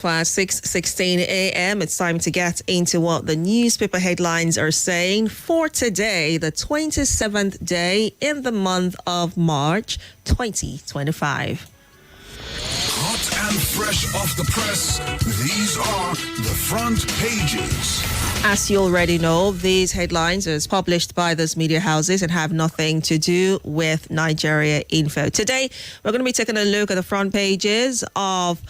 Past 6:16 a.m. It's time to get into what the newspaper headlines are saying for today, the 27th day in the month of March 2025. Hot and fresh off the press, these are the front pages. As you already know, these headlines are published by those media houses and have nothing to do with Nigeria Info. Today, we're going to be taking a look at the front pages of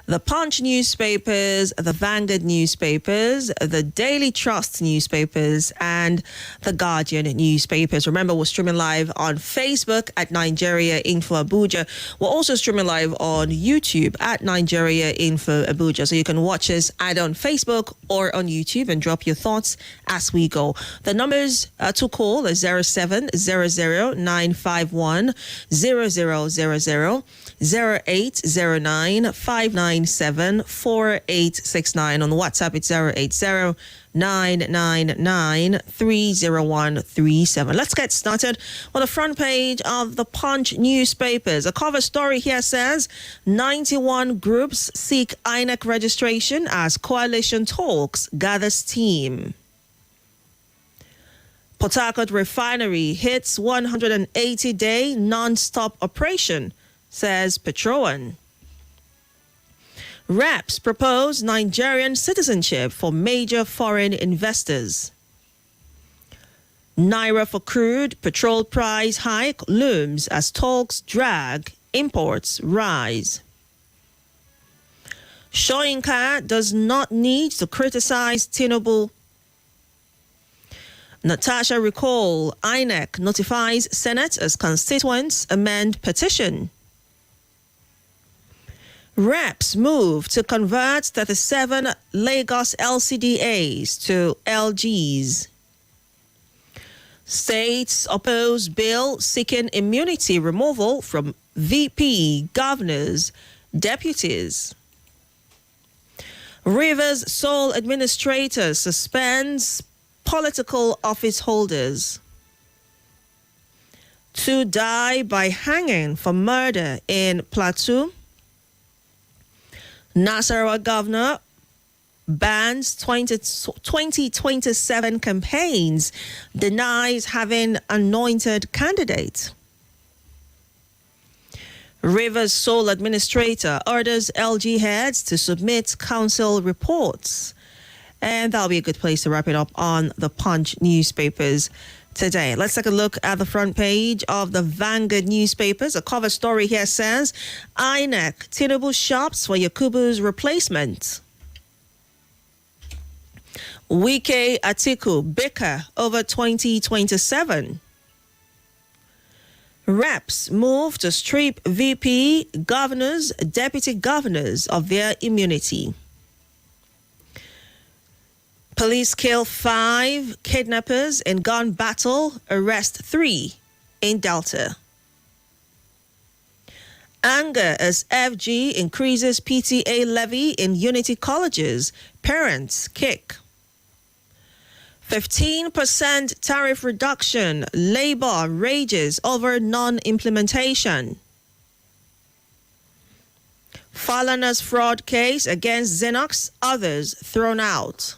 the Punch newspapers, the Vanguard newspapers, the Daily Trust newspapers, and the Guardian newspapers. Remember, we're streaming live on Facebook at Nigeria Info Abuja. We're also streaming live on YouTube at Nigeria Info Abuja. So you can watch us either on Facebook or on YouTube and drop your thoughts as we go. The numbers to call is 0700-951-0000, 0809-597-4869. On WhatsApp, it's 080-999-30137. Let's get started on the front page of the Punch newspapers. A cover story here says 91 groups seek INEC registration as coalition talks gathers team. Port Harcourt refinery hits 180-day non-stop operation, says Petroan. Reps propose Nigerian citizenship for major foreign investors. Naira for crude, petrol price hike looms as talks drag, imports rise. Soyinka does not need to criticize Tinubu. Natasha recall INEC notifies Senate as constituents amend petition. Reps move to convert 37 Lagos LCDAs to LGs. States oppose bill seeking immunity removal from VP, governors, deputies. Rivers sole administrator suspends political office holders. 2 die by hanging for murder in Plateau. Nasarawa governor bans 2027 campaigns, denies having anointed candidate. Rivers sole administrator orders LG heads to submit council reports. And that'll be a good place to wrap it up on the Punch newspapers today. Let's take a look at the front page of the Vanguard newspapers. A cover story here says, INEC, Tinubu shops for Yakubu's replacement. Wike Atiku bicker over 2027. Reps move to strip VP, governors, deputy governors of their immunity. Police kill 5 kidnappers in gun battle, arrest 3 in Delta. Anger as FG increases PTA levy in Unity colleges, parents kick. 15% tariff reduction, labor rages over non-implementation. Falana's fraud case against Xenox, others thrown out.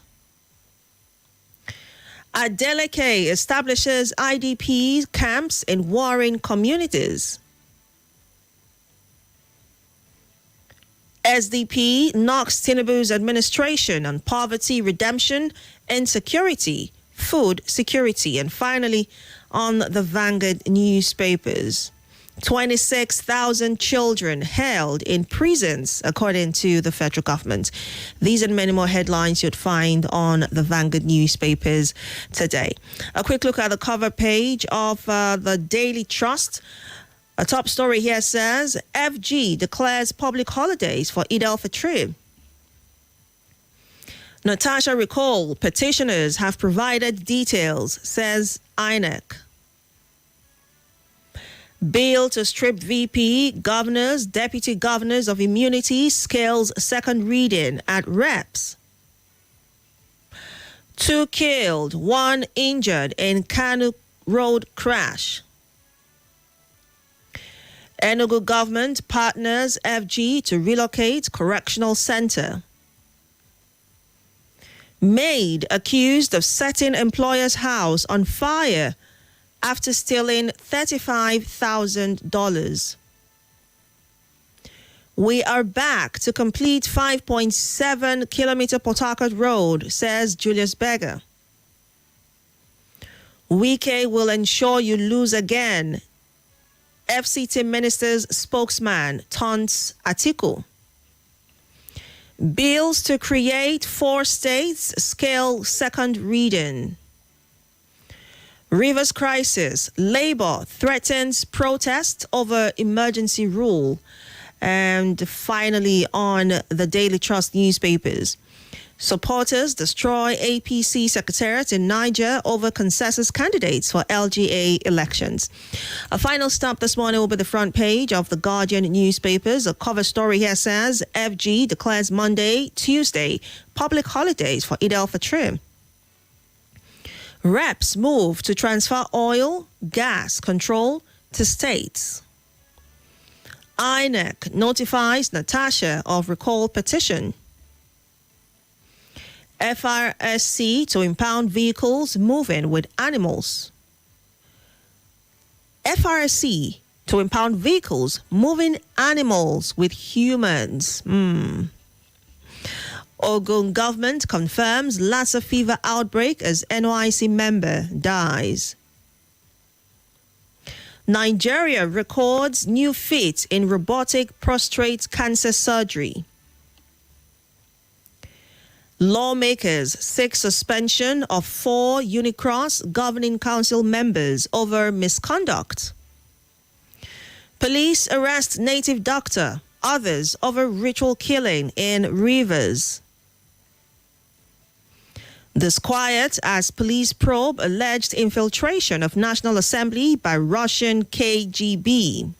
Adeleke establishes IDP camps in warring communities. SDP knocks Tinubu's administration on poverty redemption, insecurity, food security. And finally, on the Vanguard newspapers, 26,000 children held in prisons, according to the federal government. These and many more headlines you'd find on the Vanguard newspapers today. A quick look at the cover page of the Daily Trust. A top story here says, FG declares public holidays for Eid al-Fitr. Natasha recall petitioners have provided details, says INEC. Bill to strip VP, governors, deputy governors of immunity scales second reading at Reps. 2 killed, 1 injured in Kanu Road crash. Enugu government partners FG to relocate correctional center. Maid accused of setting employer's house on fire after stealing $35,000. We are back to complete 5.7-kilometer Port Harcourt Road, says Julius Berger. Wike will ensure you lose again. FCT minister's spokesman taunts Atiku. Bills to create 4 states scale second reading. Rivers crisis. Labour threatens protest over emergency rule. And finally, on the Daily Trust newspapers, supporters destroy APC secretariat in Niger over consensus candidates for LGA elections. A final stop this morning will be the front page of the Guardian newspapers. A cover story here says FG declares Monday, Tuesday public holidays for Eid al-Fitr. Reps move to transfer oil, gas control to states. INEC notifies Natasha of recall petition. FRSC to impound vehicles moving with animals. FRSC to impound vehicles moving animals with humans. Ogun government confirms Lassa fever outbreak as NYC member dies. Nigeria records new feat in robotic prostate cancer surgery. Lawmakers seek suspension of 4 Unicross Governing Council members over misconduct. Police arrest native doctor, others over ritual killing in Rivers. Disquiet as police probe alleged infiltration of National Assembly by Russian KGB.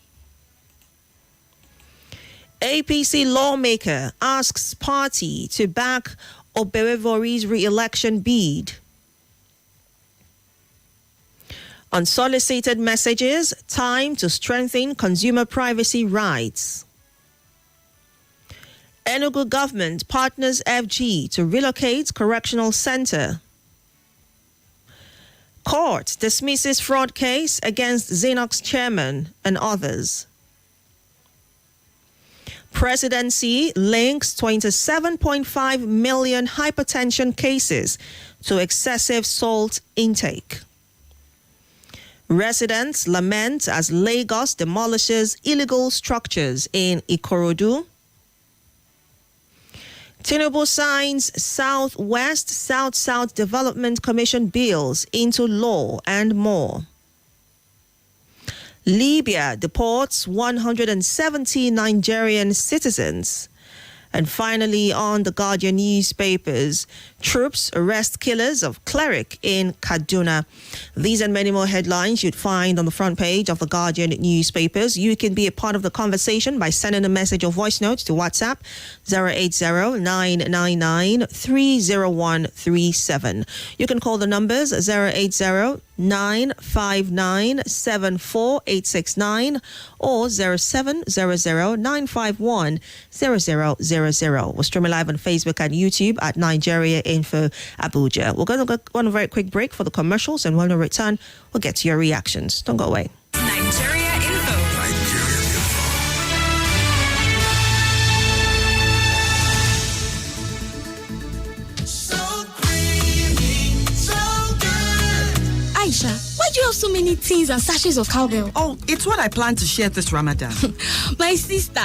APC lawmaker asks party to back Obewevori's re-election bid. Unsolicited messages, time to strengthen consumer privacy rights. Enugu government partners FG to relocate correctional center. Court dismisses fraud case against Xenox chairman and others. Presidency links 27.5 million hypertension cases to excessive salt intake. Residents lament as Lagos demolishes illegal structures in Ikorodu. Tinubu signs Southwest South-South Development Commission bills into law and more. Libya deports 170 Nigerian citizens. And finally, on the Guardian newspapers, troops arrest killers of cleric in Kaduna. These and many more headlines you'd find on the front page of the Guardian newspapers. You can be a part of the conversation by sending a message or voice note to WhatsApp 080-999-30137. You can call the numbers 080-959-74869 or 0700-951-0000. We're streaming live on Facebook and YouTube at Nigeria Info Abuja. We're going to go on a very quick break for the commercials, and when we return, we'll get to your reactions. Don't go away. Nigeria Info. So creamy, so good. Aisha, why do you have so many tins and sachets of cowbell? Oh, it's what I plan to share this Ramadan. My sister.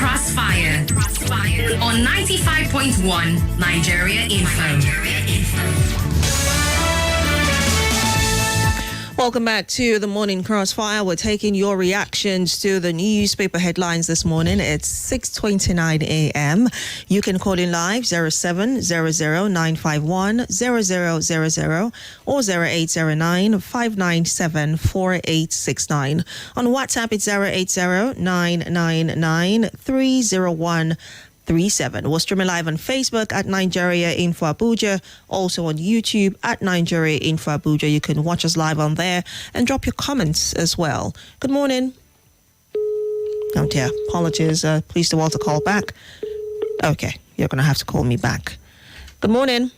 Crossfire on 95.1 Nigeria Info. Welcome back to the Morning Crossfire. We're taking your reactions to the newspaper headlines this morning. It's 6:29 a.m. You can call in live 0700-951-0000 or 0809-597-4869. On WhatsApp, it's 080-999-30137. We're streaming live on Facebook at Nigeria Info Abuja, also on YouTube at Nigeria Info Abuja. You can watch us live on there and drop your comments as well. Good morning. Oh dear, apologies. Please do all to call back. Okay, you're going to have to call me back. Good morning.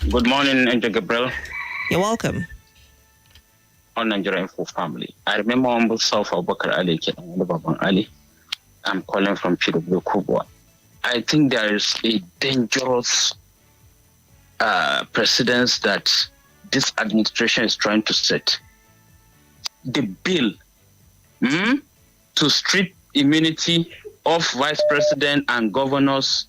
Good morning, Angel Gabriella. You're welcome. On Nigeria Info family. I remember humble self Abubakar Ali, Ali. I'm calling from PW Kubwa. I think there is a dangerous precedence that this administration is trying to set. The bill to strip immunity of vice president and governors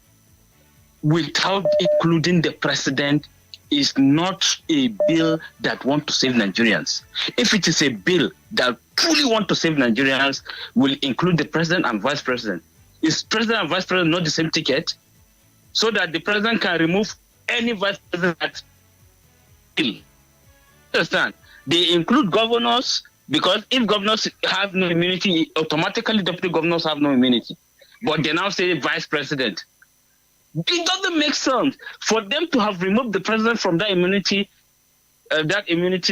without including the president is not a bill that wants to save Nigerians. If it is a bill that truly want to save Nigerians, will include the president and vice president. Is president and vice president not the same ticket? So that the president can remove any vice president. Understand? They include governors because if governors have no immunity, automatically deputy governors have no immunity. But they now say vice president. It doesn't make sense for them to have removed the president from that immunity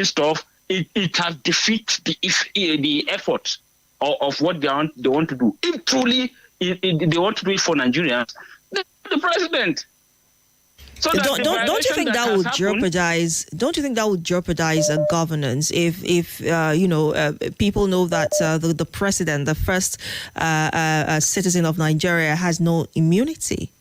stuff. It has defeated the effort of what they want to do. If truly they want to do it for Nigerians, the president. So don't you think that would jeopardize? Don't you think that would jeopardize governance if people know that the president, the first citizen of Nigeria, has no immunity?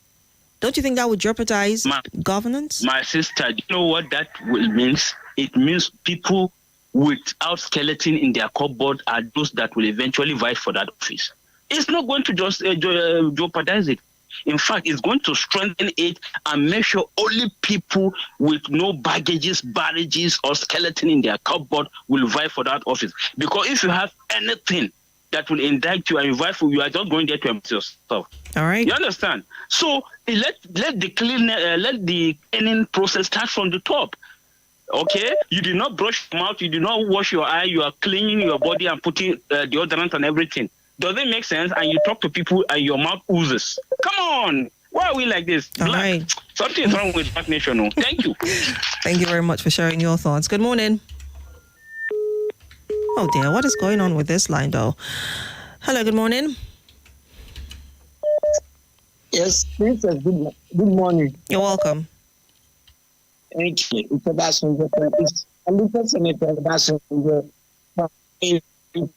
Don't you think that would jeopardize governance? My sister, do you know what that means? It means people without skeleton in their cupboard are those that will eventually vie for that office. It's not going to just jeopardize it. In fact, it's going to strengthen it and make sure only people with no baggages, barrages, or skeleton in their cupboard will vie for that office. Because if you have anything that will indict you and you vie for, you are just going there to empty yourself. All right. You understand? So let the cleaning process start from the top. Okay, you did not brush your mouth, you did not wash your eye, you are cleaning your body and putting deodorant and everything. Does it make sense? And you talk to people and your mouth oozes. Come on, why are we like this? All right. Something is wrong with Black Nation. No? Thank you. Thank you very much for sharing your thoughts. Good morning. Oh dear, what is going on with this line though? Hello, good morning. Yes, Princess, good morning. You're welcome. Thank you. It's Obasanjo. It's a little Senator Obasanjo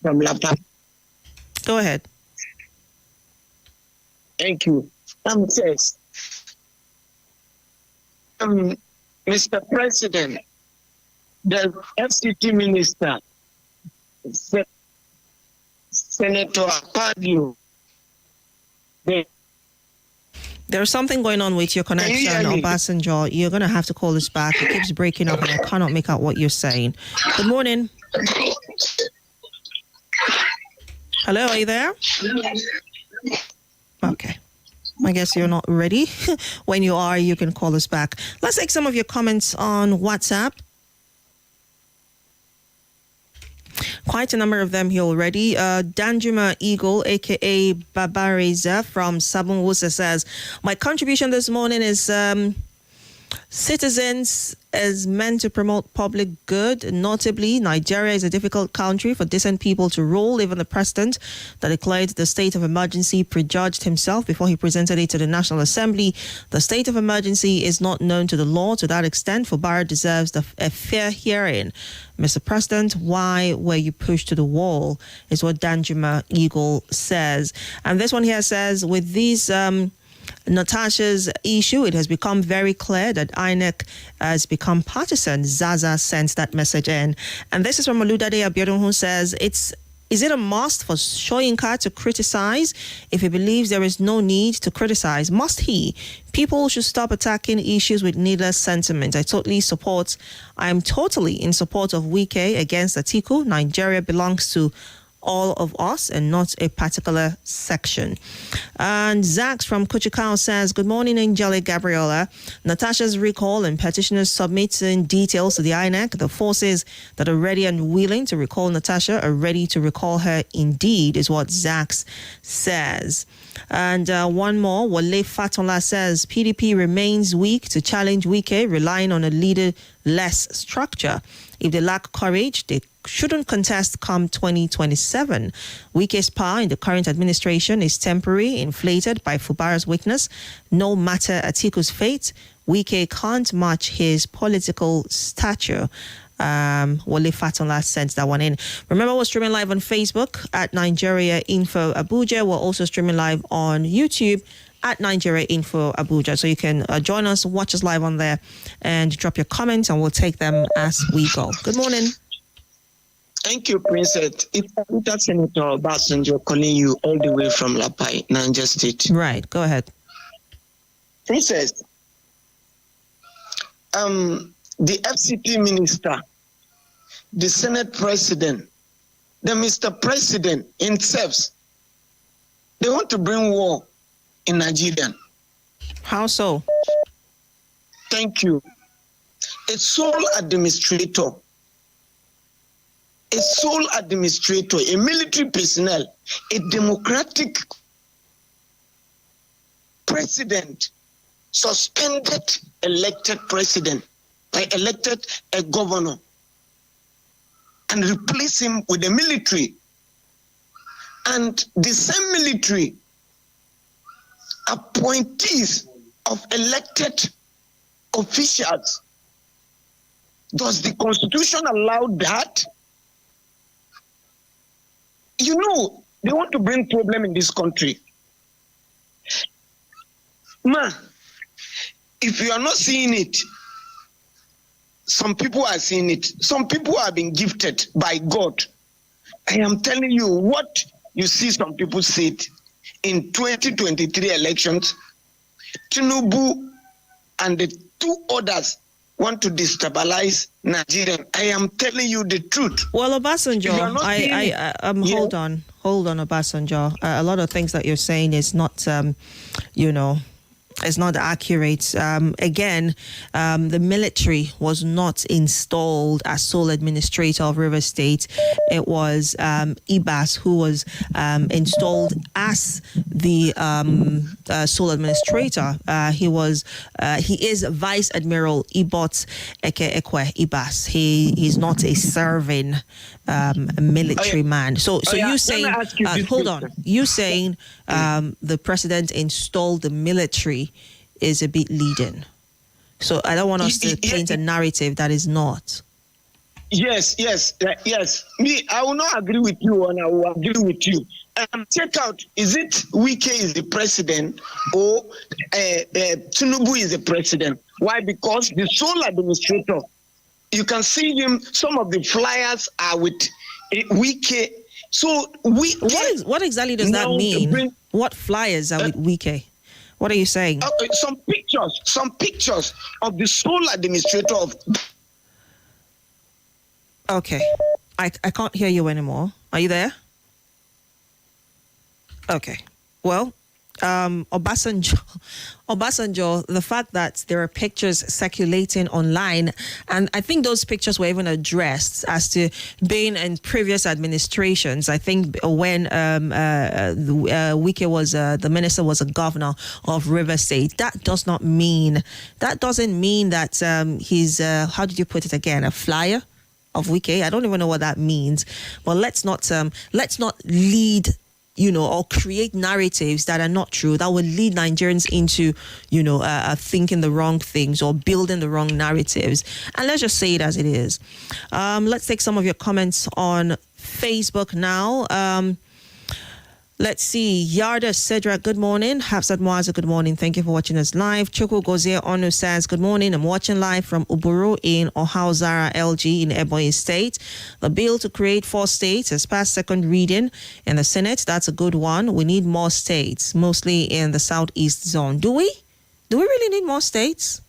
from La Paz. Go ahead. Thank you. Says, Mr. President, the FCT Minister, Senator Akpabio, There's something going on with your connection, Obasanjo. You're going to have to call us back. It keeps breaking up and I cannot make out what you're saying. Good morning. Hello, are you there? Okay. I guess you're not ready. When you are, you can call us back. Let's take some of your comments on WhatsApp. Quite a number of them here already. Danjuma Eagle, a.k.a. Babareza from Sabon Wusa says, my contribution this morning is citizens is meant to promote public good. Notably, Nigeria is a difficult country for decent people to rule. Even the president that declared the state of emergency prejudged himself before he presented it to the National Assembly. The state of emergency is not known to the law to that extent. Fubara deserves a fair hearing. Mr. President, why were you pushed to the wall? Is what Danjuma Eagle says. And this one here says, with these Natasha's issue, it has become very clear that INEC has become partisan. Zaza sends that message in. And this is from Oludade Abiodun, who says, it's Is it a must for Soyinka to criticize? If he believes there is no need to criticize, must he? People should stop attacking issues with needless sentiment. I am totally in support of Wike against Atiku. Nigeria belongs to all of us and not a particular section. And Zax from Kuchikau says, good morning, Angelic Gabriella. Natasha's recall and petitioners submitting details to the INEC. The forces that are ready and willing to recall Natasha are ready to recall her indeed, is what Zax says. And one more, Wale Fatola says, PDP remains weak to challenge Wike, relying on a leader-less structure. If they lack courage, they shouldn't contest come 2027. Wike's power in the current administration is temporary, inflated by Fubara's weakness. No matter Atiku's fate, Wike can't match his political stature. Wale Fatola sent that one in. Remember, we're streaming live on Facebook at Nigeria Info Abuja. We're also streaming live on YouTube at Nigeria Info Abuja. So you can join us, watch us live on there, and drop your comments, and we'll take them as we go. Good morning. Thank you, Princess. It's Senator Obasanjo calling you all the way from Lapai, Niger State. Right, go ahead. Princess, the FCT minister, the Senate president, the Mr. President himself, they want to bring war in Nigeria. How so? Thank you. A sole administrator, a military personnel, a democratic president, suspended elected president, elected a governor, and replace him with the military. And the same military appointees of elected officials. Does the Constitution allow that? You know, they want to bring problem in this country. Ma, if you are not seeing it, some people are seeing it. Some people have been gifted by God. I am telling you what you see some people said in 2023 elections. Tinubu and the two others want to destabilize Nigeria. I am telling you the truth. Well, Obasanjo, hold on, Obasanjo. A lot of things that you're saying is not, it's not accurate. Again, the military was not installed as sole administrator of River State. It was Ibas who was installed as the sole administrator. He is Vice Admiral Ibot Eke Ekwe Ibas. He is not a serving military man. So you saying, hold on, you saying the president installed the military is a bit leading. So I don't want us to paint a narrative that is not. Yes. Me, I will not agree with you, and I will agree with you. Check out, is it Wike is the president or Tinubu is the president? Why? Because the sole administrator, you can see him, some of the flyers are with Wike. So what exactly does that mean? What flyers are with Wike? What are you saying? Some pictures of the sole administrator of. Okay, I can't hear you anymore. Are you there? Okay. Well, Obasanjo, the fact that there are pictures circulating online, and I think those pictures were even addressed as to being in previous administrations. I think when Wike was the minister was a governor of River State. That doesn't mean that he's how did you put it again? A flyer of Wike. I don't even know what that means. But let's not lead, or create narratives that are not true, that will lead Nigerians into, thinking the wrong things or building the wrong narratives. And let's just say it as it is. Let's take some of your comments on Facebook now. Let's see. Yarda Cedric, good morning. Hafsat Mwaza, good morning. Thank you for watching us live. Chukwu Gozie Onu says, good morning. I'm watching live from Uburu in Ohauzara, LG in Ebonyi State. The bill to create 4 states has passed second reading in the Senate. That's a good one. We need more states, mostly in the southeast zone. Do we? Do we really need more states?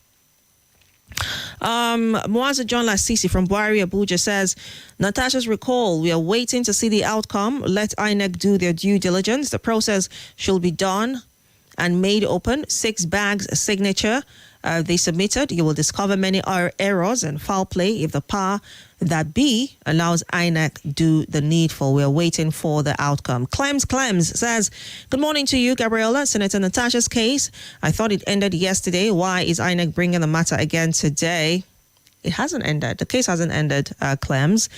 Mwaza John Lasisi from Buhari, Abuja says, Natasha's recall, we are waiting to see the outcome. Let INEC do their due diligence. The process should be done and made open. 6 bags a signature they submitted. You will discover many errors and foul play if the power that be allows INEC do the needful. We're waiting for the outcome. Clems says, good morning to you, Gabriella. Senator Natasha's case, I thought it ended yesterday. Why is INEC bringing the matter again today? It hasn't ended. The case hasn't ended, Clems.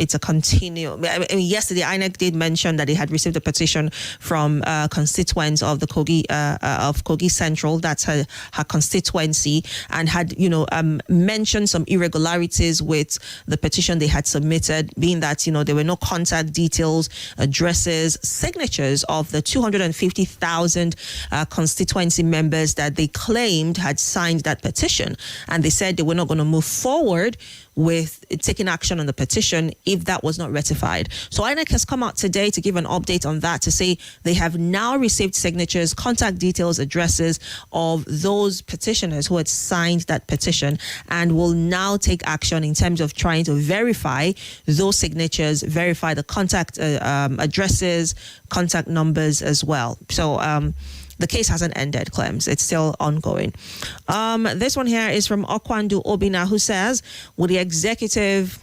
It's a continuum. I mean, yesterday, INEC did mention that it had received a petition from constituents of the Kogi Central. That's her constituency, and had mentioned some irregularities with the petition they had submitted, being that there were no contact details, addresses, signatures of the 250,000 constituency members that they claimed had signed that petition, and they said they were not going to move forward with taking action on the petition if that was not rectified. So INEC has come out today to give an update on that, to say they have now received signatures, contact details, addresses of those petitioners who had signed that petition, and will now take action in terms of trying to verify those signatures, verify the contact addresses, contact numbers as well. So the case hasn't ended, Clems. It's still ongoing. This one here is from Okwandu Obina, who says, with the executive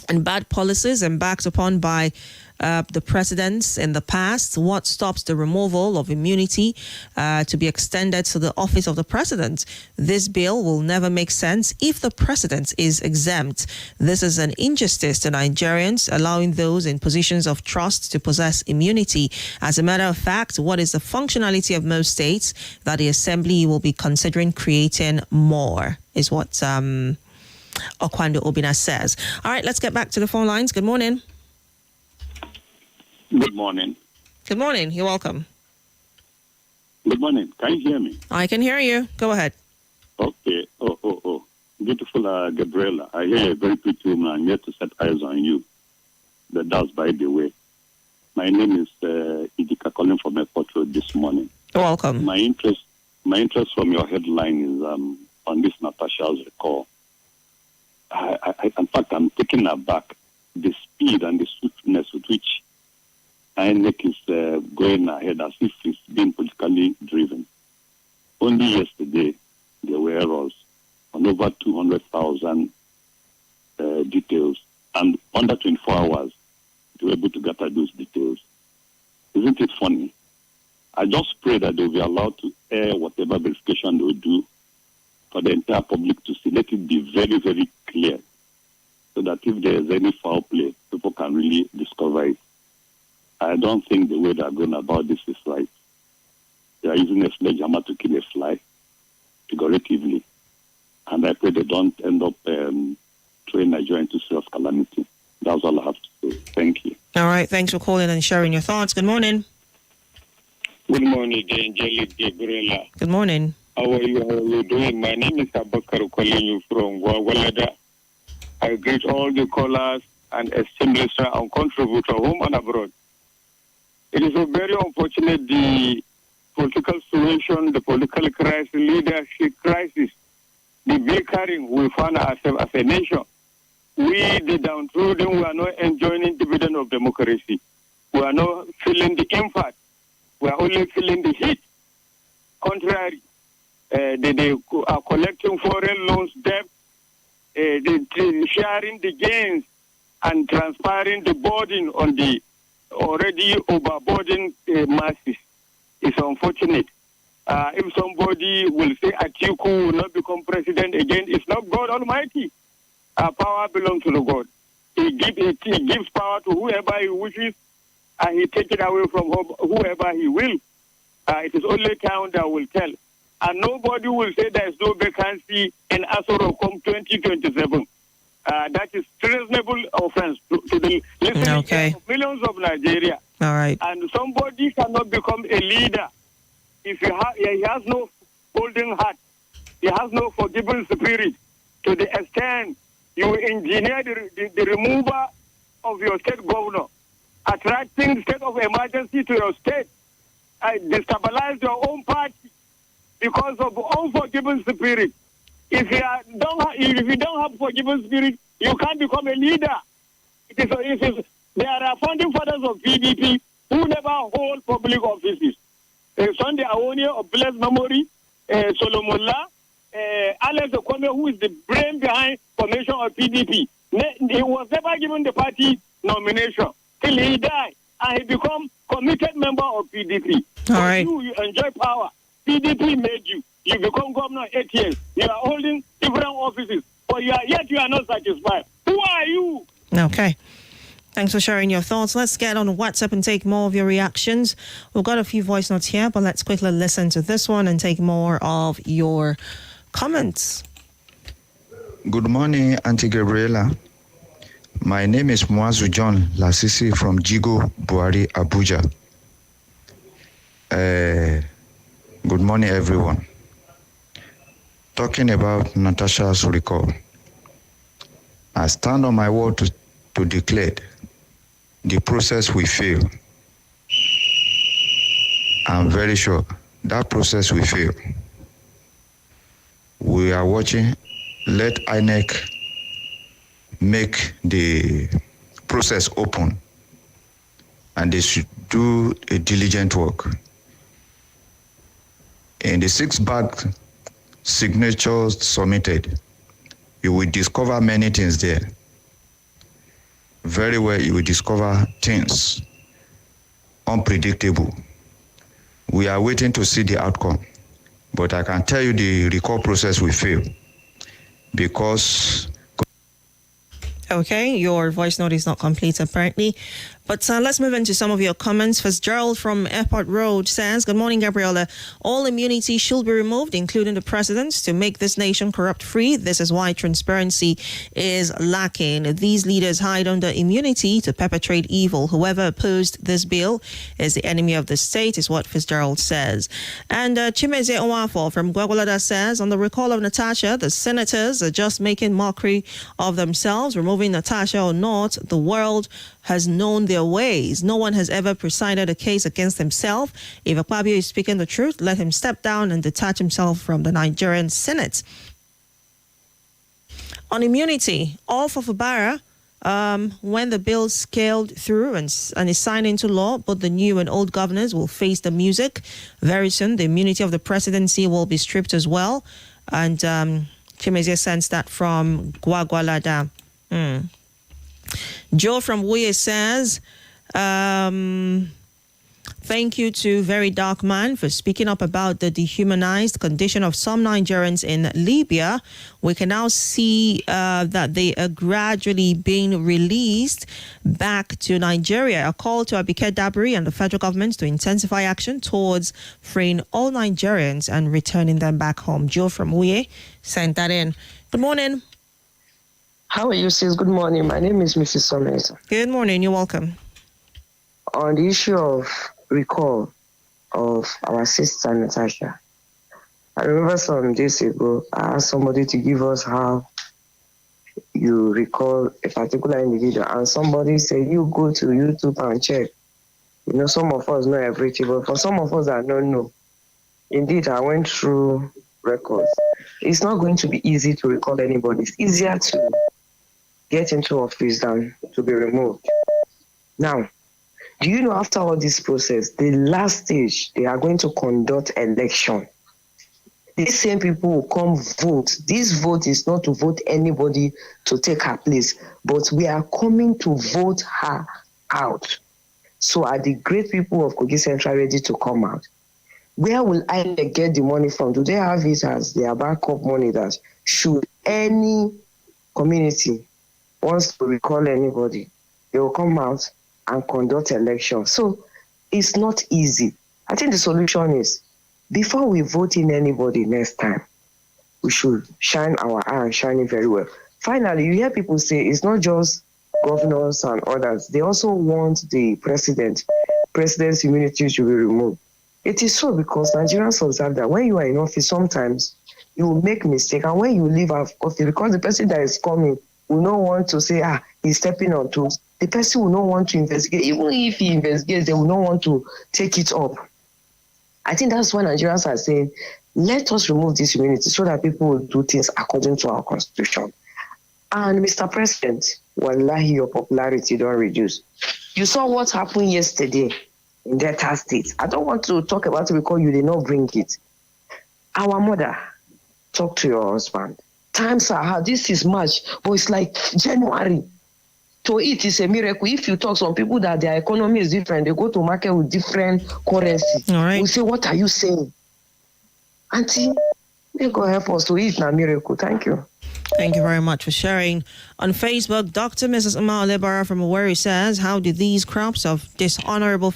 and bad policies embarked upon by the presidents in the past, what stops the removal of immunity to be extended to the office of the president? This bill will never make sense if the president is exempt. This is an injustice to Nigerians, allowing those in positions of trust to possess immunity. As a matter of fact, what is the functionality of most states that the assembly will be considering creating more, is what Okwando Obina says. All right, let's get back to the phone lines. Good morning. Good morning. Good morning. You're welcome. Good morning. Can you hear me? I can hear you. Go ahead. Okay. Oh. Beautiful Gabriella. I hear a very pretty woman. I'm here to set eyes on you. That's by the way. My name is Idika calling from Airport Road this morning. You're welcome. My interest from your headline is on this Natasha's recall. In fact, I'm taken aback the speed and the swiftness with which INEC is going ahead as if it's being politically driven. Only yesterday, there were errors on over 200,000 details, and under 24 hours, they were able to gather those details. Isn't it funny? I just pray that they'll be allowed to air whatever verification they'll do for the entire public to see. Let it be very, very clear, so that if there is any foul play, people can really discover it. I don't think the way they're going about this is right. They are using a sledgehammer to kill a fly, figuratively. And I pray they don't end up throwing Nigeria into serious calamity. That's all I have to say. Thank you. All right. Thanks for calling and sharing your thoughts. Good morning. Good morning, the angelic Gabriella. Good morning. How are you? How are you doing? My name is Abakar calling you from Gwagwalada. I greet all the callers and esteemed listeners and contributors home and abroad. It is a very unfortunate, the political situation, the political crisis, leadership crisis, the bickering we find ourselves as a nation. We, the downtrodden, we are not enjoying the dividend of democracy. We are not feeling the impact. We are only feeling the heat. Contrary, they are collecting foreign loans, debt, they sharing the gains and transferring the burden on the already overburdened masses. It's unfortunate. If somebody will say Atiku will not become president again, it's not God Almighty. Power belongs to the God. He gives power to whoever he wishes, and he takes it away from whoever he will. It is only time that will tell. And nobody will say there is no vacancy in Asoro come 2027. That is treasonable offense to the listening ear of millions of Nigeria. All right. And somebody cannot become a leader if he has no holding heart. He has no forgiving spirit to the extent you engineer the removal of your state governor, attracting state of emergency to your state, destabilize your own party because of unforgiving spirit. If you don't have forgiving spirit, you can't become a leader. There are founding fathers of PDP who never hold public offices. Sunday Awoni of blessed memory, Solomon La, Alex Okwame, who is the brain behind formation of PDP. He was never given the party nomination till he died, and he become committed member of PDP. All right. You enjoy power. PDP made you. You become governor 8 years. You are holding different offices, but yet you are not satisfied. Who are you? Okay. Thanks for sharing your thoughts. Let's get on WhatsApp and take more of your reactions. We've got a few voice notes here, but let's quickly listen to this one and take more of your comments. Good morning, Auntie Gabriella. My name is Mwazu John Lasisi from Jigo, Buhari, Abuja. Good morning, everyone. Talking about Natasha's recall, I stand on my word to declare the process will fail. I'm very sure that process will fail. We are watching. Let INEC make the process open, and they should do a diligent work. In the 6 bag signatures submitted, you will discover many things there. Very well, you will discover things unpredictable. We are waiting to see the outcome, but I can tell you the recall process will fail because... Okay, your voice note is not complete apparently. But let's move into some of your comments. Fitzgerald from Airport Road says, good morning, Gabriella. All immunity should be removed, including the president's, to make this nation corrupt-free. This is why transparency is lacking. These leaders hide under immunity to perpetrate evil. Whoever opposed this bill is the enemy of the state, is what Fitzgerald says. And Chimeze Owafo from Gwagwalada says, on the recall of Natasha, the senators are just making mockery of themselves. Removing Natasha or not, the world has known their ways. No one has ever presided a case against himself. If Akpabio is speaking the truth, let him step down and detach himself from the Nigerian Senate. On immunity, all for Fubara, when the bill scaled through and is signed into law, both the new and old governors will face the music. Very soon, the immunity of the presidency will be stripped as well. And Chimezie sends that from Gwagwalada. Joe from Wuye says, thank you to Very Dark Man for speaking up about the dehumanized condition of some Nigerians in Libya. We can now see that they are gradually being released back to Nigeria. A call to Abike Dabiri and the federal government to intensify action towards freeing all Nigerians and returning them back home. Joe from Wuye sent that in. Good morning. How are you, sis? Good morning. My name is Mrs. Summers. Good morning. You're welcome. On the issue of recall of our sister Natasha, I remember some days ago, I asked somebody to give us how you recall a particular individual, and somebody said, you go to YouTube and check. You know, some of us know everything, but for some of us that don't know, indeed, I went through records. It's not going to be easy to recall anybody. It's easier to get into office than to be removed. Now, do you know after all this process, the last stage, they are going to conduct election. These same people will come vote. This vote is not to vote anybody to take her place, but we are coming to vote her out. So are the great people of Kogi Central ready to come out? Where will I get the money from? Do they have it as their backup money that should any community wants to recall anybody, they will come out and conduct elections. So it's not easy. I think the solution is, before we vote in anybody next time, we should shine our eye and shine it very well. finally, you hear people say it's not just governors and others. They also want the president's immunity to be removed. It is so because Nigerians observe that when you are in office, sometimes you will make mistake, and when you leave office, because the person that is coming will not want to say, he's stepping on toes. The person will not want to investigate. Even if he investigates, they will not want to take it up. I think that's why Nigerians are saying, let us remove this immunity so that people will do things according to our constitution. And Mr. President, wallahi, your popularity don't reduce. You saw what happened yesterday in Delta State. I don't want to talk about it because you did not bring it. Our mother, talk to your husband. Times are hard. This is March, but it's like January. To eat is a miracle. If you talk some people that their economy is different, they go to market with different currency. All right. We say, what are you saying? Auntie, may God help us to eat a miracle. Thank you. Thank you very much for sharing. On Facebook, Dr. Mrs. Amal Lebara from Owerri says, how do these crops of dishonorable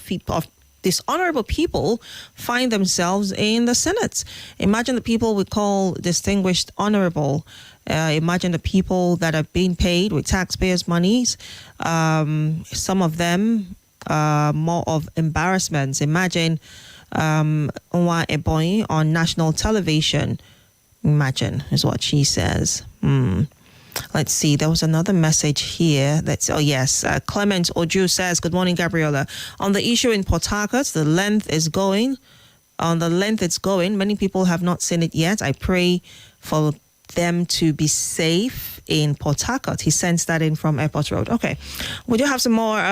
people find themselves in the Senate? Imagine the people we call distinguished honorable. Imagine the people that are being paid with taxpayers' monies. Some of them more of embarrassments. Imagine Nwa Ebonyi on national television. Imagine is what she says. Let's see. There was another message here. Clement Oju says, good morning, Gabriella. On the issue in Port Harcourt, the length it's going. Many people have not seen it yet. I pray for them to be safe in Port Harcourt. He sends that in from Airport Road. Okay. We do have some more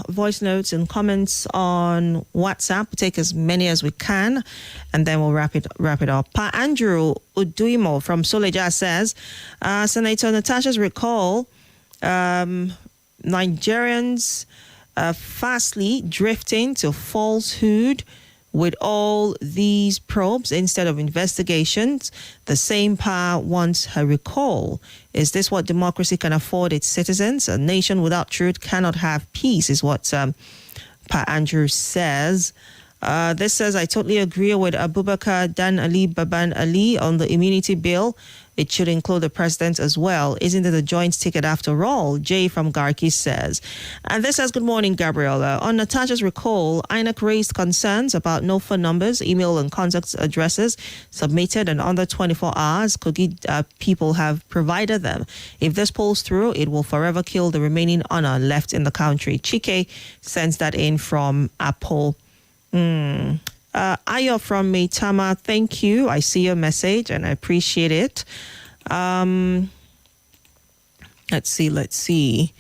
voice notes and comments on WhatsApp. We'll take as many as we can, and then we'll wrap it up. Pa Andrew Uduimo from Soleja says, Senator Natasha's recall, Nigerians fastly drifting to falsehood with all these probes instead of investigations. The same power wants her recall. Is this what democracy can afford its citizens? A nation without truth cannot have peace, is what Pa Andrew says. This says, I totally agree with Abubakar Dan Ali Baban Ali on the immunity bill. It should include the president as well. Isn't it a joint ticket after all? Jay from Garki says. And this says, good morning, Gabriella. On Natasha's recall, INEC raised concerns about no phone numbers, email and contact addresses submitted, and under 24 hours, Kogi people have provided them. If this pulls through, it will forever kill the remaining honor left in the country. Chike sends that in from Apple. Ayo from Meitama, thank you. I see your message and I appreciate it. Let's see.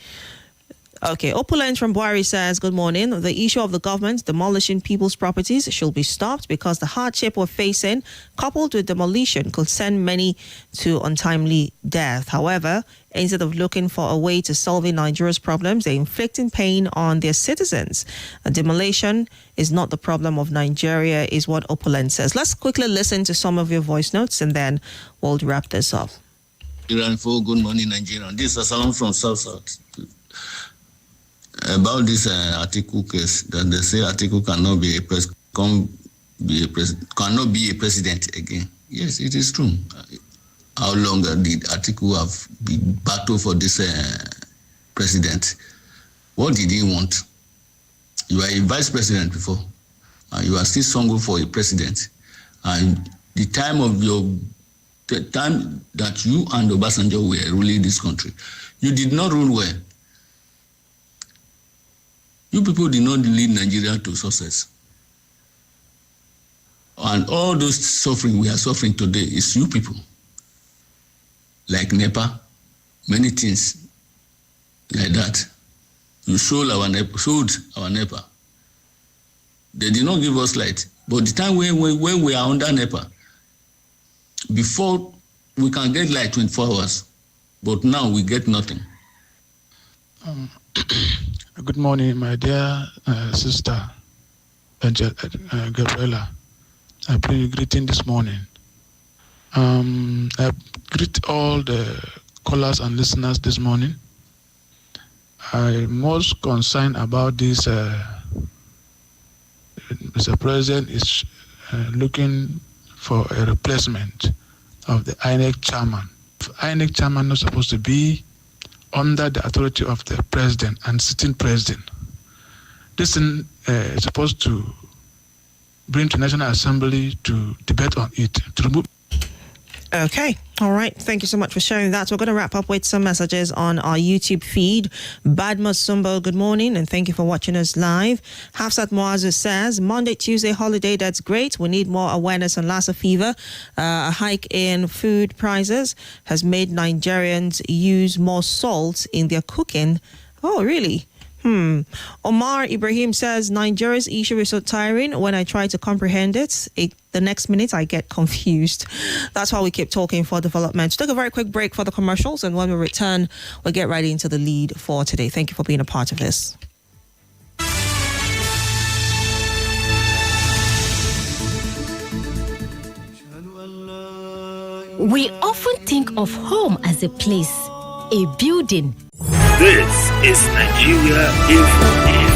Okay, Opulent from Buhari says, good morning. The issue of the government demolishing people's properties should be stopped because the hardship we're facing, coupled with demolition, could send many to untimely death. However, instead of looking for a way to solving Nigeria's problems, they're inflicting pain on their citizens. A demolition is not the problem of Nigeria, is what Opulent says. Let's quickly listen to some of your voice notes and then we'll wrap this up. Good morning, Nigeria. This is Salam from South. About this article case, that they say article cannot be a president again. Yes, it is true. How long did article have been battled for this president? What did he want? You are a vice president before, and you are still strong for a president. And the time that you and Obasanjo were ruling this country, you did not rule well. You people did not lead Nigeria to success. And all those suffering we are suffering today is you people. Like NEPA, many things like that. You sold our NEPA. They did not give us light. But the time when we are under NEPA, before we can get light 24 hours, but now we get nothing. Good morning, my dear sister, Gabriella. I bring you greeting this morning. I greet all the callers and listeners this morning. I'm most concerned about this. Mr. President is looking for a replacement of the INEC chairman. INEC chairman not supposed to be under the authority of the president and sitting president. This thing is supposed to bring to National Assembly to debate on it, to remove. Okay. All right. Thank you so much for sharing that. We're going to wrap up with some messages on our YouTube feed. Badma Sumbo, good morning, and thank you for watching us live. Hafsat Moazu says, Monday, Tuesday holiday, that's great. We need more awareness on Lassa fever. A hike in food prices has made Nigerians use more salt in their cooking. Oh, really? Omar Ibrahim says, Nigeria's issue is so tiring. When I try to comprehend it, the next minute I get confused. That's why we keep talking for development. Take a very quick break for the commercials, and when we return, we'll get right into the lead for today. Thank you for being a part of this. We often think of home as a place, a building. This is Nigeria Info.